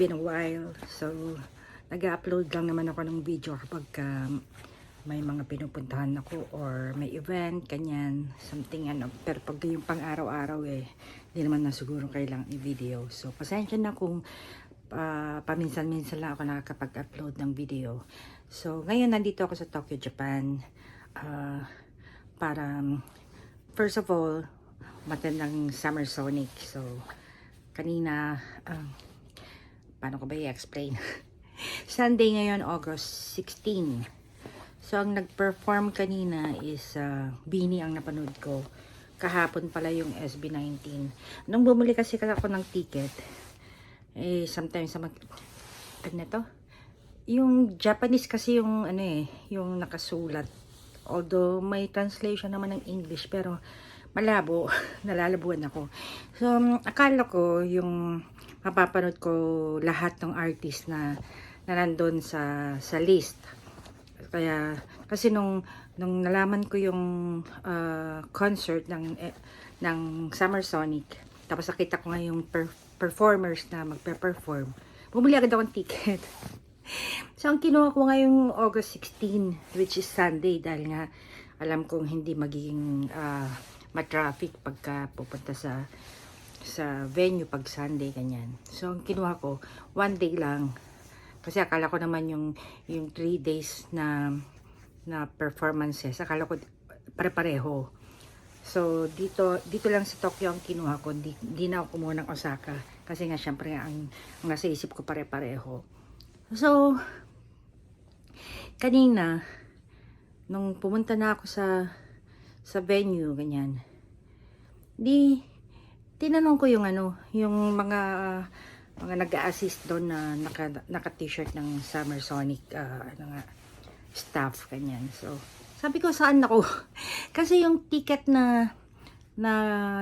been a while. So, nag-upload lang naman ako ng video kapag may mga pinupuntahan ako or may event, kanyan, something ano. Pero pag yung pang araw-araw hindi naman na siguro kailangan i-video. So, pasensya na kung paminsan-minsan lang ako nakakapag-upload ng video. So, ngayon nandito ako sa Tokyo, Japan. Para, first of all, matandang Summer Sonic. So, kanina, paano ko ba i-explain? Sunday ngayon, August 16. So, ang nag-perform kanina is Beanie ang napanood ko. Kahapon pala yung SB19. Nung bumili kasi ako ng ticket, sometimes ano to? Yung Japanese kasi yung yung nakasulat. Although may translation naman ng English, pero malabo, nalalabuan ako. So, akala ko yung mapapanood ko lahat ng artist na nandun sa list. Kaya, kasi nung nalaman ko yung concert ng Summer Sonic, tapos nakita ko nga yung performers na magpe-perform, bumili agad ako ng ticket. So, ang kinuha ko ngayong August 16, which is Sunday, dahil nga alam kong hindi magiging ma-traffic pagka pupunta sa venue pag Sunday, ganyan. So, ang kinuha ko, 1 day lang. Kasi akala ko naman yung 3 days na performances, akala ko pare-pareho. So, dito lang sa Tokyo ang kinuha ko. Di na ako kumuha ng Osaka. Kasi nga, syempre, ang nasa isip ko pare-pareho. So, kanina, nung pumunta na ako sa venue, ganyan, tinanong ko yung yung mga nag-a-assist doon na naka-t-shirt ng Summer Sonic, staff, ganyan. So, sabi ko, saan ako? Kasi yung ticket na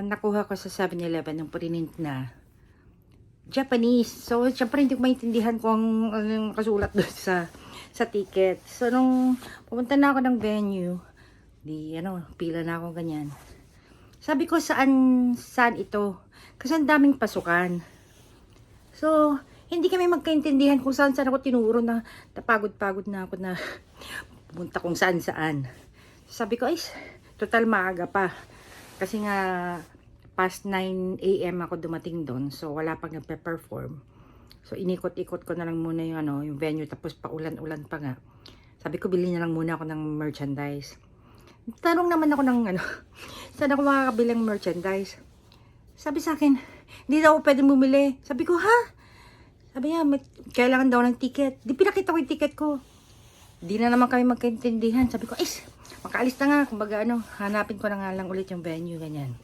nakuha ko sa 7-Eleven, yung prinint na Japanese. So, syempre hindi ko maintindihan kung anong kasulat doon sa ticket. So, nung pumunta na ako ng venue, pila na ako ganyan. Sabi ko, saan ito? Kasi ang daming pasukan. So, hindi kami magkaintindihan kung saan ako tinuro na napagod-pagod na ako na pumunta kung saan. Sabi ko, total maaga pa. Kasi nga, past 9 AM ako dumating doon. So, wala pang nagpe-perform. So, inikot-ikot ko na lang muna yung venue. Tapos, paulan-ulan pa nga. Sabi ko, bili na lang muna ako ng merchandise. Tanong naman ako ng saan ako makakabili ng merchandise? Sabi sa akin, hindi daw ako pwede bumili. Sabi ko, ha? Sabi niya, kailangan daw ng ticket. Di pinakita ko yung ticket ko. Di na naman kami magkaintindihan. Sabi ko, makaalis na nga. Kumbaga, hanapin ko na nga lang ulit yung venue, ganyan.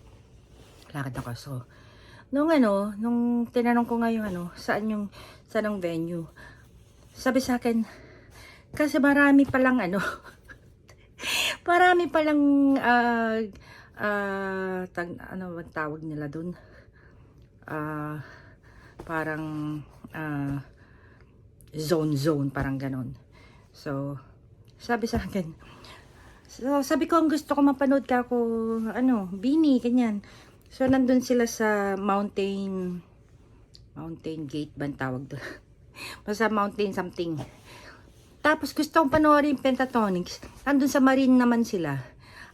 Lakad ako. So, nung tinanong ko nga yung saan ang venue. Sabi sa akin, kasi marami palang marami palang tawag nila dun? Parang zone, parang ganon. So, sabi sa akin, sabi ko, ang gusto ko mapanood ka ako, Beanie, ganyan. So, nandun sila sa mountain gate ba tawag doon? Basta mountain something. Tapos gusto kong panoorin Pentatonix. Nandun sa Marine naman sila.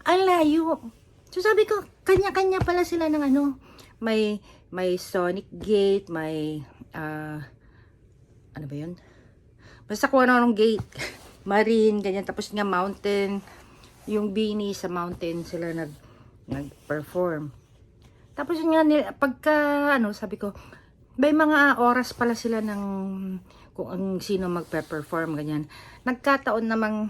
Ang layo. So, sabi ko, kanya-kanya pala sila ng may Sonic Gate, may ano ba yun? Basta kung anong gate. Marine, ganyan. Tapos nga mountain. Yung Beanie sa mountain sila nag-perform. Tapos nga, pagka, sabi ko, may mga oras pala sila ng kung ang sino magpe-perform, ganyan. Nagkataon namang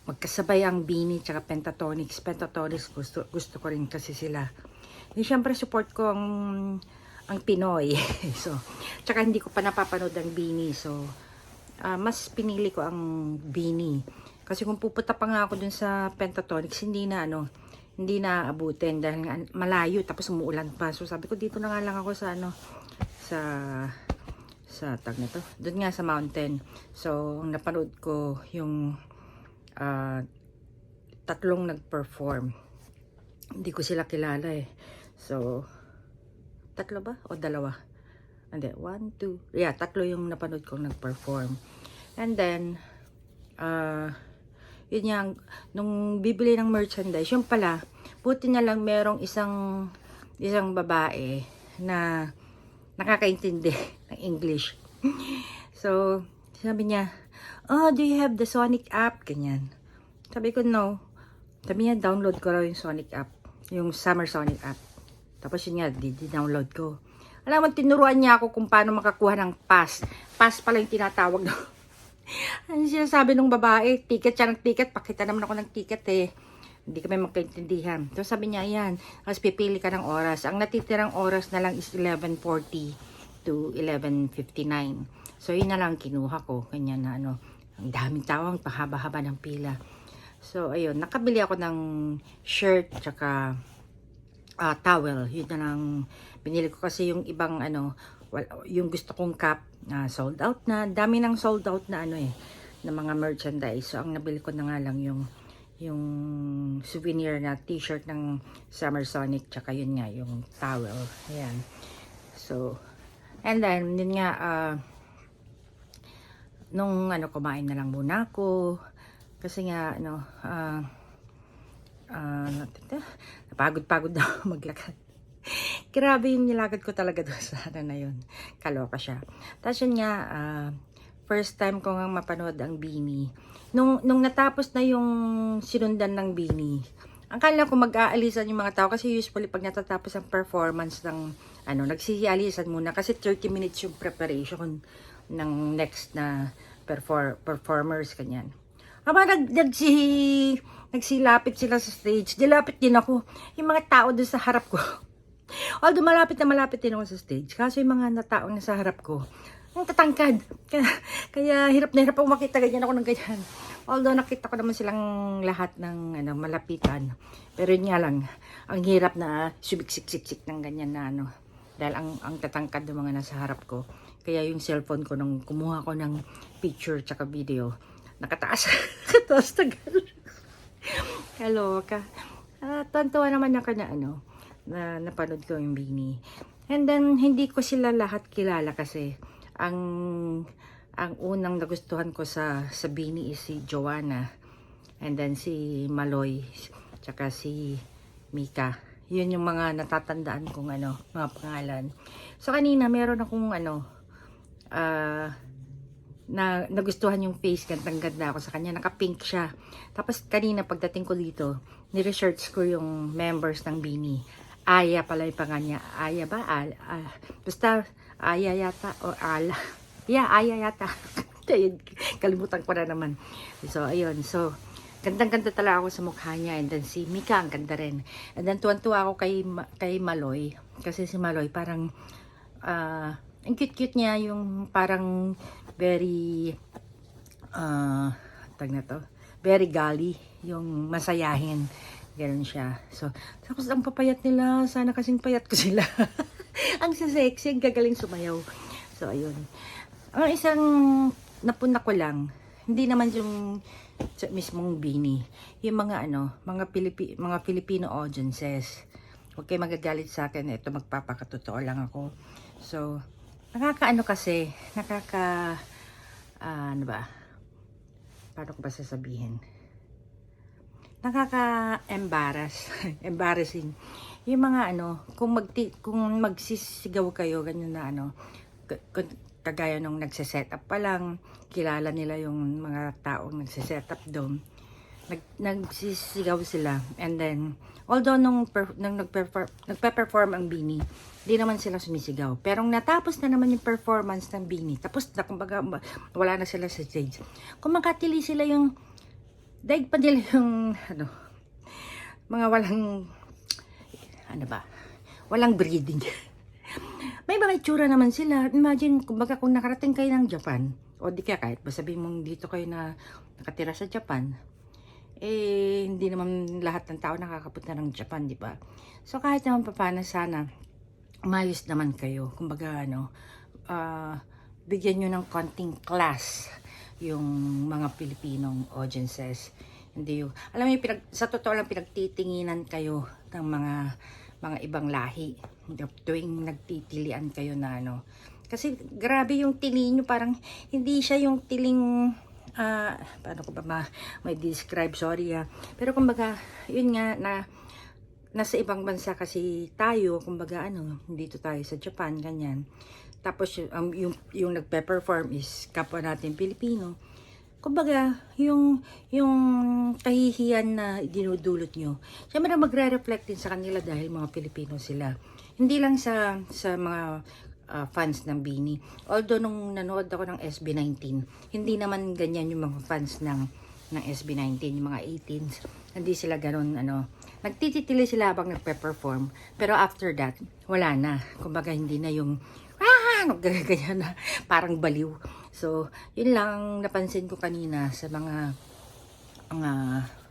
magkasabay ang Beanie tsaka Pentatonix. Pentatonix, gusto ko rin kasi sila. Siyempre, support ko ang Pinoy. So, tsaka hindi ko pa napapanood ang Beanie. So, mas pinili ko ang Beanie. Kasi kung pupunta pa nga ako dun sa Pentatonix, hindi na abutin dahil nga malayo tapos umuulan pa. So sabi ko dito na nga lang ako sa tag na to. Doon nga sa mountain. So napanood ko yung tatlong nag-perform. Hindi ko sila kilala eh. So tatlo ba o dalawa? Hindi, 1, 2, yeah, 3 yung napanood kong nag-perform. And then, yun yang, nung bibili ng merchandise, yung pala, buti na lang merong isang babae na nakakaintindi ng English. So, sabi niya, oh, do you have the Sonic app? Ganyan. Sabi ko, no. Sabi niya, download ko raw yung Sonic app. Yung Summer Sonic app. Tapos yun nga, di-download ko. Alam mo, tinuruan niya ako kung paano makakuha ng pass. Pass pala yung tinatawag na. Ano sinasabi ng babae? Ticket siya ng ticket. Pakita naman ako ng ticket eh. Hindi kami magkaintindihan. So sabi niya, ayan. Tapos pipili ka ng oras. Ang natitirang oras na lang is 11:40 to 11:59. So yun na lang kinuha ko. Kanya na ano. Ang daming tao. Ang pahaba-haba ng pila. So ayun. Nakabili ako ng shirt. Tsaka towel. Yun na lang binili ko kasi yung ibang ano. Yung gusto kong cap. Sold out na. Dami ng sold out na ano eh. Na mga merchandise. So ang nabili ko na nga lang yung souvenir na t-shirt ng Summer Sonic, tsaka yun nga, yung towel. Ayan. So, and then, yun nga, nung ano, kumain na lang muna ako. Kasi nga, ano, napagod-pagod na ako maglakad. Grabe yung nilakad ko talaga doon sa ano na yun. Kaloka siya. Tapos yun nga, first time ko nga mapanood ang Bini. Nung natapos na yung sinundan ng Bini, ang kala ko mag-aalisan yung mga tao kasi usually pag natatapos ang performance ng ano, nagsisialisan muna kasi 30 minutes yung preparation ng next na performers kanyan. Aba nagsilapit sila sa stage, dilapit din ako. Yung mga tao doon sa harap ko. Although malapit din ako sa stage, kaso yung mga tao na sa harap ko, ang tatangkad. Kaya hirap na hirap ako makita ganyan ako ng ganyan. Although nakita ko naman silang lahat ng ano, malapitan. Pero yun nga lang, ang hirap na subiksik-siksik ng ganyan na ano. Dahil ang tatangkad ng mga nasa harap ko. Kaya yung cellphone ko nung kumuha ko ng picture tsaka video, nakataas. Nakataas na gano'n. Kaloka. Tantawa naman ako na ano, na napanood ko yung Bini. And then, hindi ko sila lahat kilala kasi ang unang nagustuhan ko sa Bini is si Joanna, and then si Maloy, tsaka si Mika. Yun yung mga natatandaan kong ano, mga pangalan. So kanina meron akong ano, na nagustuhan yung face, gandang-ganda ako sa kanya, naka-pink siya. Tapos kanina pagdating ko dito, ni-research ko yung members ng Bini. Aya pala yung pangalan niya. Aya ba? Basta Aya yata o Ala. Yeah, Aya yata. Kalimutan ko na naman. So, ayun. So, gandang-ganda talaga ako sa mukha niya. And then si Mika, ang ganda rin. And then tuwan-tuwa ako kay Maloy. Kasi si Maloy parang, ang cute-cute niya. Yung parang very, tag na to, very golly. Yung masayahin. Ganun siya. So, tapos ang papayat nila. Sana kasing payat ko sila. Ang sexy, ang gagaling sumayaw. So, ayun. Ang isang napuna ko lang, hindi naman yung mismong Bini. Yung mga ano, mga Filipino audiences. Huwag kayo magagalit sa akin. Ito, magpapakatotoo lang ako. So, nakakaano kasi, ano ba? Paano ko ba sasabihin? Embarrassing. Yung mga ano, kung magsisigaw kayo, ganyan na ano, kagaya nung nagsiset up pa lang, kilala nila yung mga taong nagsiset up doon. Nagsisigaw sila. And then, although nung nagpe-perform ang Bini, di naman sila sumisigaw. Pero natapos na naman yung performance ng Bini, tapos na, kumbaga, wala na sila sa stage. Kung makatili sila yung daig pa nila yung ano, mga walang breathing. May mga itsura naman sila. Imagine, kumbaga kung nakarating kayo ng Japan, o di kaya kahit ba sabihin mong dito kayo na nakatira sa Japan, eh, hindi naman lahat ng tao nakakapunta ng Japan, di ba? So, kahit naman paano, sana, umayos naman kayo. Kumbaga, ano, bigyan nyo ng konting class yung mga Pilipinong audiences. Hindi yung, alam mo, sa totoo lang, pinagtitinginan kayo ng mga ibang lahi. Tuwing nagtitilian kayo na ano, Kasi grabe yung tili nyo, parang hindi siya yung tiling, paano ko ba may describe, sorry Pero kumbaga, yun nga, nasa ibang bansa kasi tayo, kumbaga dito tayo sa Japan, ganyan. Tapos yung nagpe-perform is kapwa natin Pilipino. Kumbaga, yung kahihiyan na dinudulot nyo, syempre magre-reflect din sa kanila dahil mga Pilipino sila. Hindi lang sa mga fans ng BINI. Although nung nanood ako ng SB19, hindi naman ganyan yung mga fans ng SB19, yung mga 18s. Hindi sila ganun, nagtititili sila habang nagpe-perform. Pero after that, wala na. Kumbaga, hindi na yung ganyan na, parang baliw. So, yun lang napansin ko kanina sa mga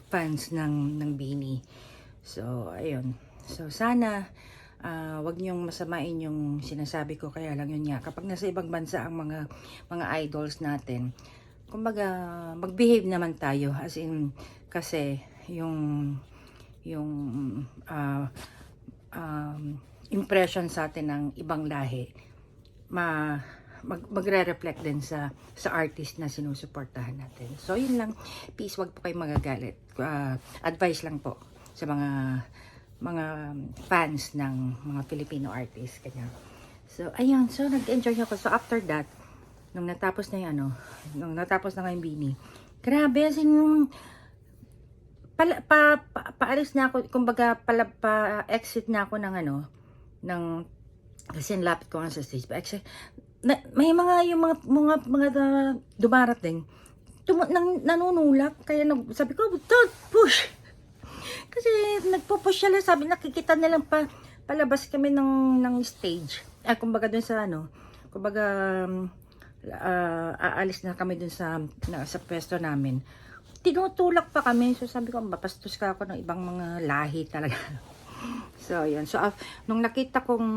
fans ng BINI. So, ayun. So, sana wag niyong masamain yung sinasabi ko. Kaya lang yun nga, kapag nasa ibang bansa ang mga idols natin, kumbaga, mag-behave naman tayo. As in, kasi yung impression sa atin ng ibang lahi, magre-reflect din sa artist na sinusuportahan natin. So, yun lang. Peace, wag po kayong magagalit. Advice lang po sa mga fans ng mga Filipino artists. Kanya. So, ayun. So, nag-enjoy ako. So, after that, nung natapos na yung nung natapos na yung BINI, grabe, as in, paalis na ako, kumbaga, pa-exit na ako ng kasi lapit ko nga sa stage. May yung mga dumarating, nanunulak, kaya sabi ko, don't push! Kasi nagpo-push sila, sabi, nakikita nilang palabas kami ng stage. Kumbaga dun sa kumbaga, aalis na kami dun sa pwesto namin. Tinutulak pa kami, so sabi ko, mapastos ka ako ng ibang mga lahi talaga. So, yun. So, nung nakita kong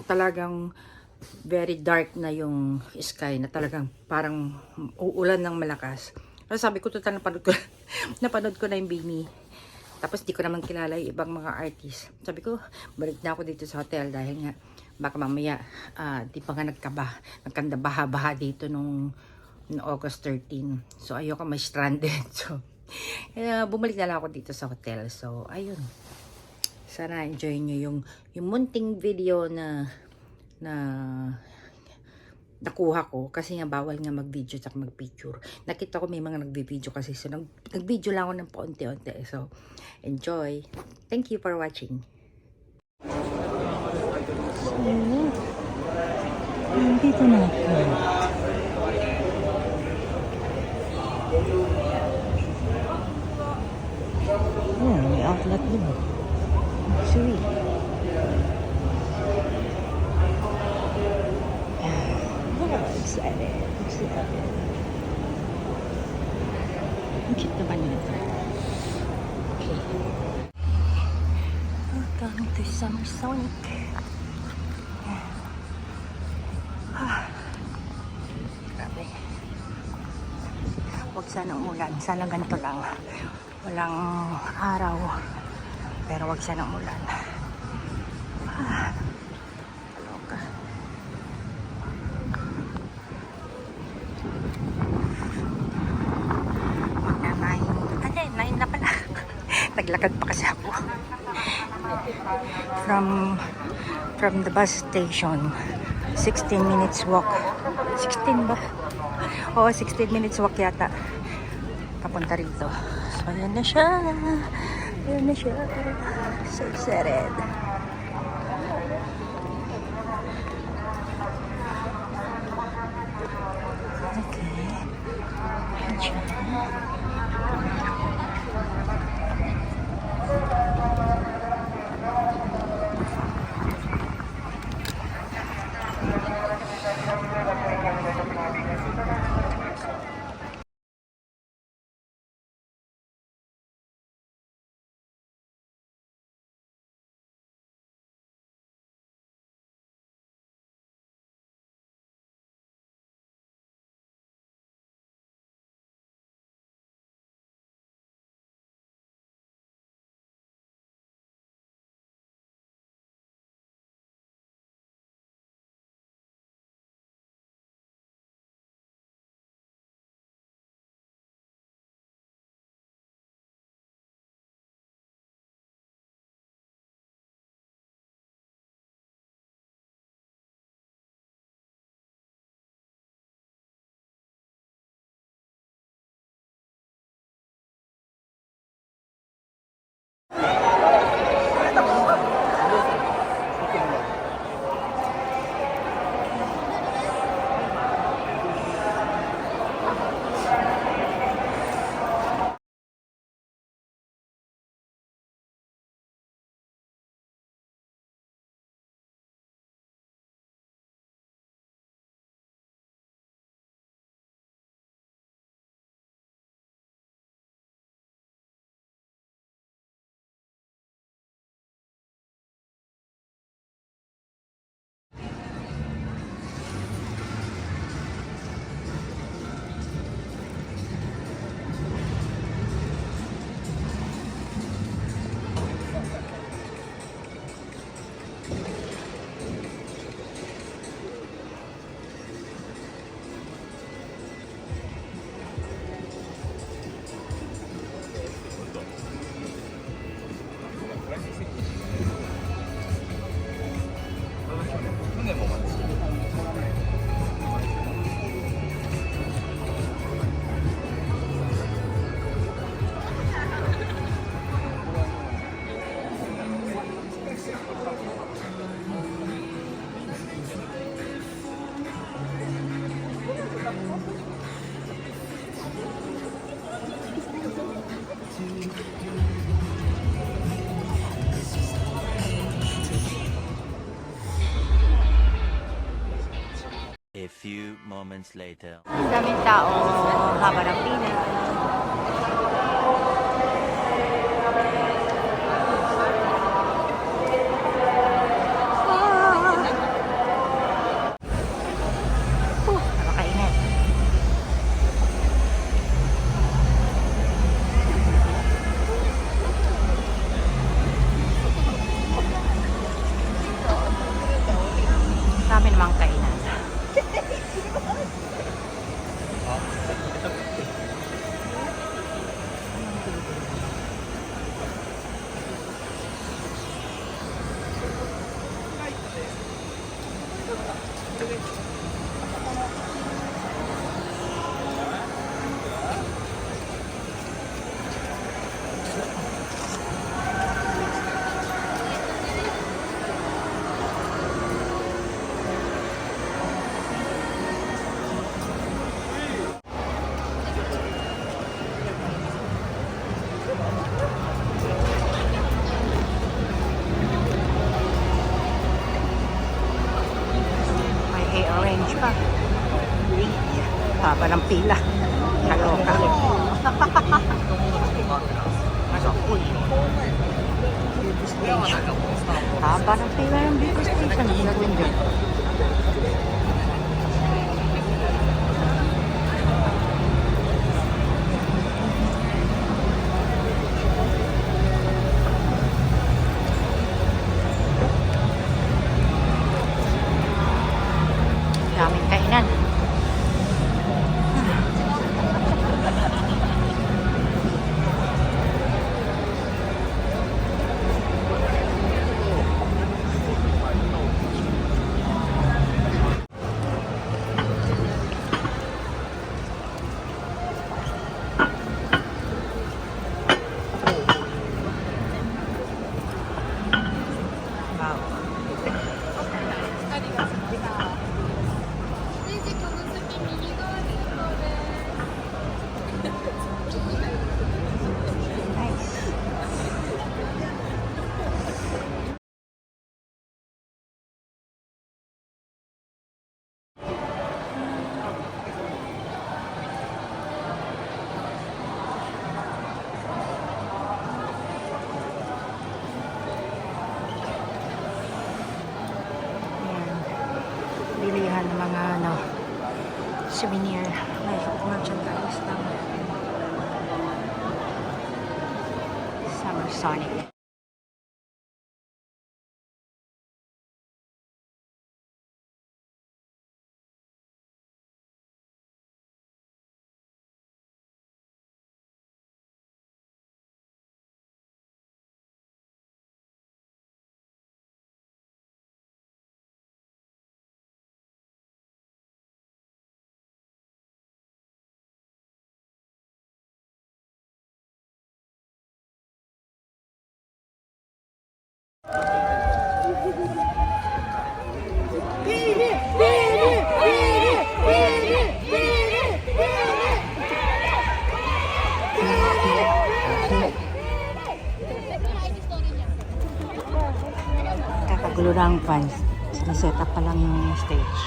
talagang very dark na yung sky, na talagang parang uulan ng malakas. So, sabi ko, total napanood ko na yung BINI. Tapos, di ko naman kilala yung ibang mga artist. Sabi ko, balik na ako dito sa hotel dahil nga, baka mamaya, di pa nga nagkanda baha-baha dito nung August 13. So, ayoko may stranded. So, bumalik na lang ako dito sa hotel. So, ayun. Sana enjoy nyo yung munting video na nakuha ko. Kasi nga bawal nga mag-video at mag-picture. Nakita ko may mga nag-video kasi. So, nag-video lang ako ng paunti-unti. So, enjoy. Thank you for watching. So, nandito na ako. Ayan, may outlet din. Sweet. Excited. Ang cute naman nito. Okay. Welcome to Summer Sonic. Grabe. Huwag sana umulan. Sana ganito lang. Walang araw. Pero wag sana umulan. Kaloka. Nine na pala. Naglakad pa kasi ako. From the bus station. 16 minutes walk. 16 ba? Oo, 16 minutes walk yata. Papunta rito. So, ayan na siya. Ayan na siya. So excited. few moments later. Daming tao, haba ng pila. Napakainit. Dami namang kainan. May hair orange pa. Haba ng pila. Kaloka. Beauty station. Haba ng pila ng beauty station. Ang gagawin dyan. Daming kainan. Wow. Nice. Ayan. Bilihan ng mga souvenir merchandise ng Summer Sonic. Kakagulo ng fans. Sinaset up pa lang yung stage.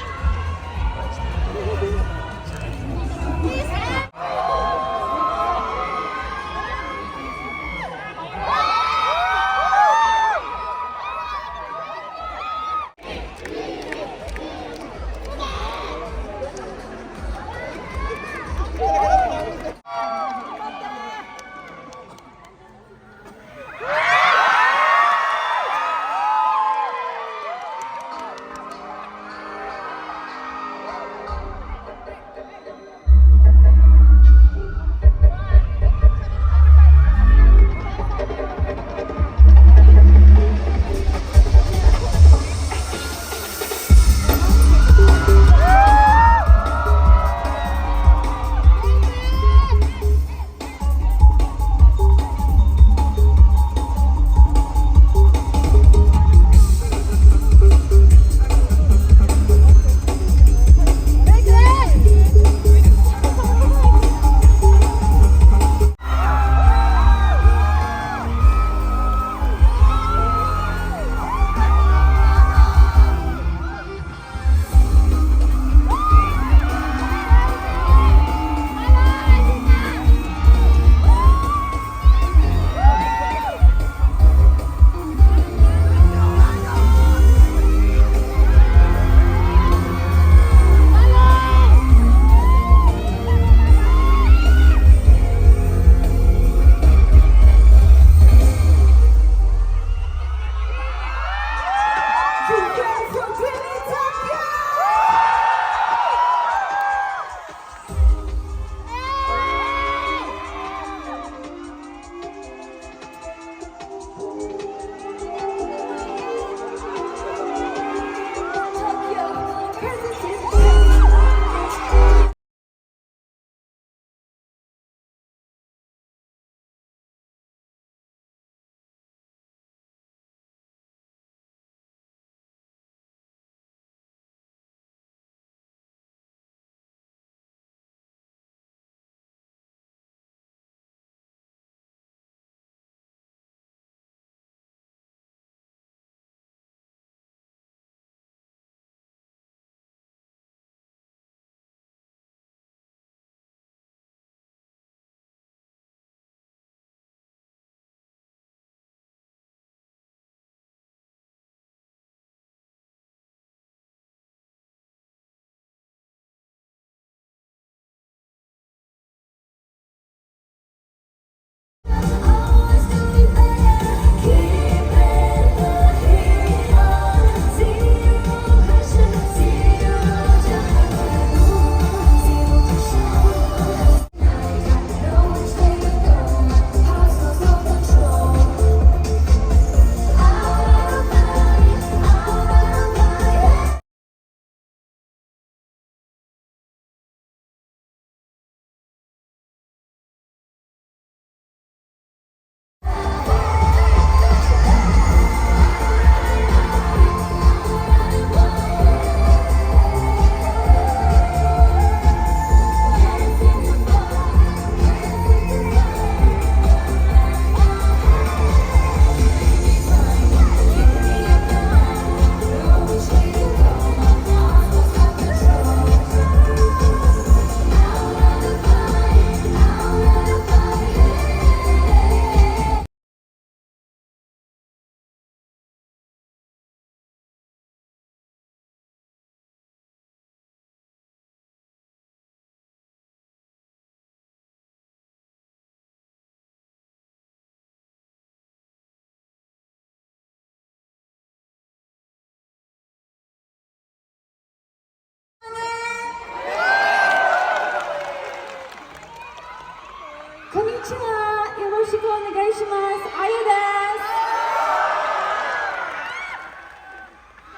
ちは。よろしくお願いします。あゆです。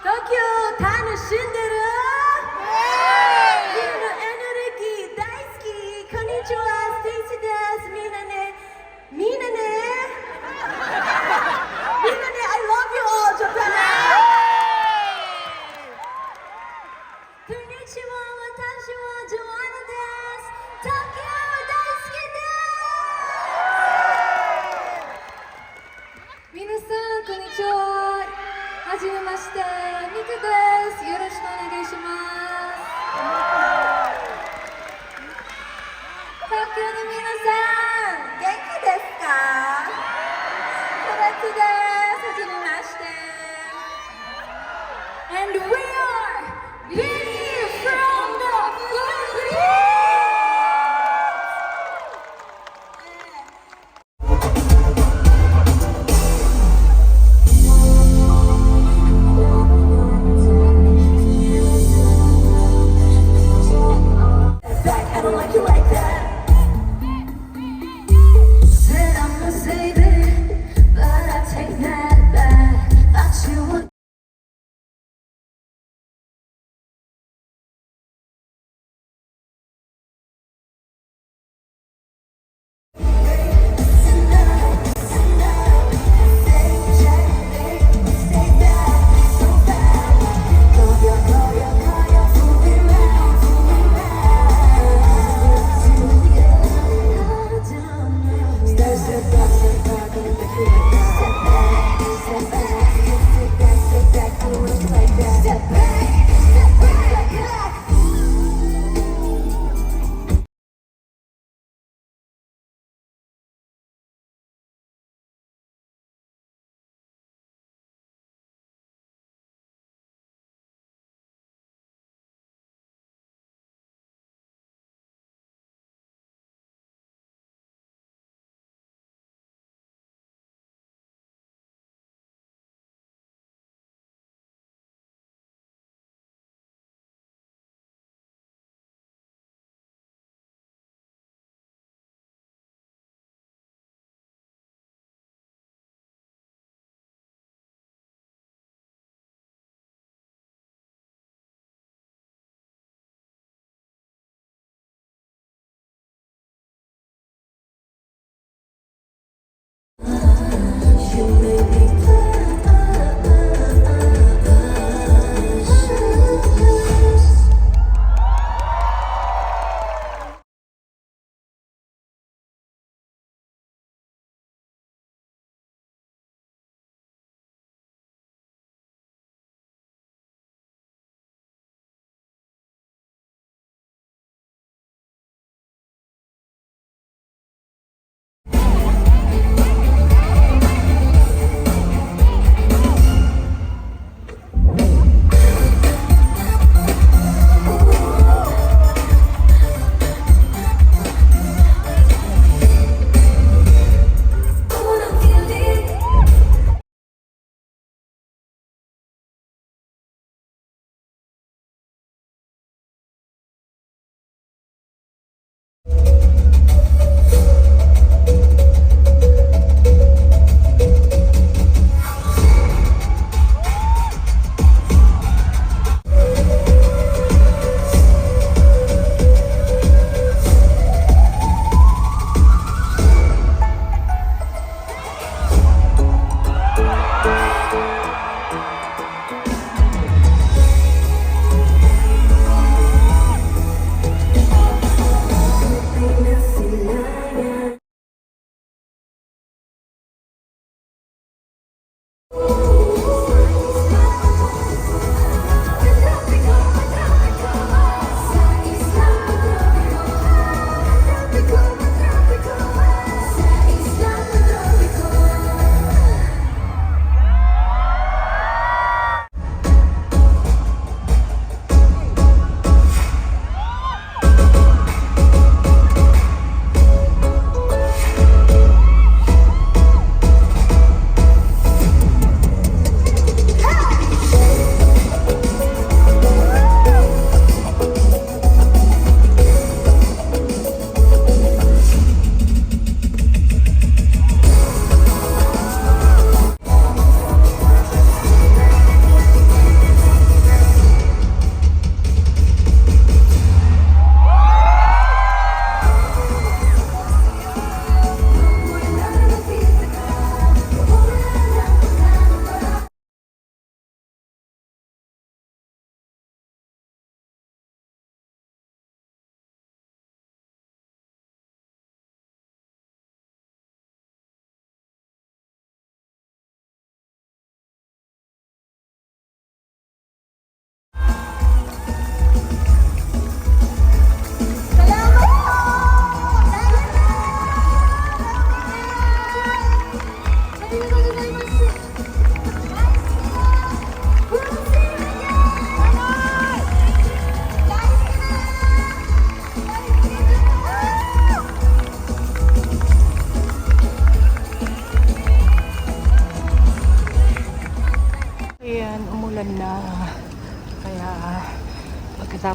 東京楽しんでる？みんなエネルギー大好き。こんにちは、ステイシーです。みんなね、みんなね、I love you all, Japan! こんにちは、私はジョアナです。東京大好きです。皆さん、こんにちは。はじめまして、ミカです。よろしくお願いします。東京の皆さん、元気ですか？コラツです。はじめまして。And we are Beauty from the Philippines! I don't like you like that. Said I'm gonna save it, but I take that back. Thought you would.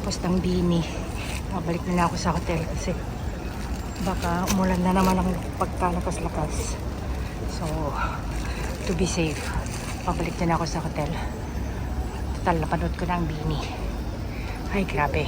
Tapos ng bini. Babalik na ako sa hotel kasi baka umulan na naman ang pagkalakas-lakas. So, to be safe, pabalik na ako sa hotel. Total, napanood ko na ang bini. Ay, grabe.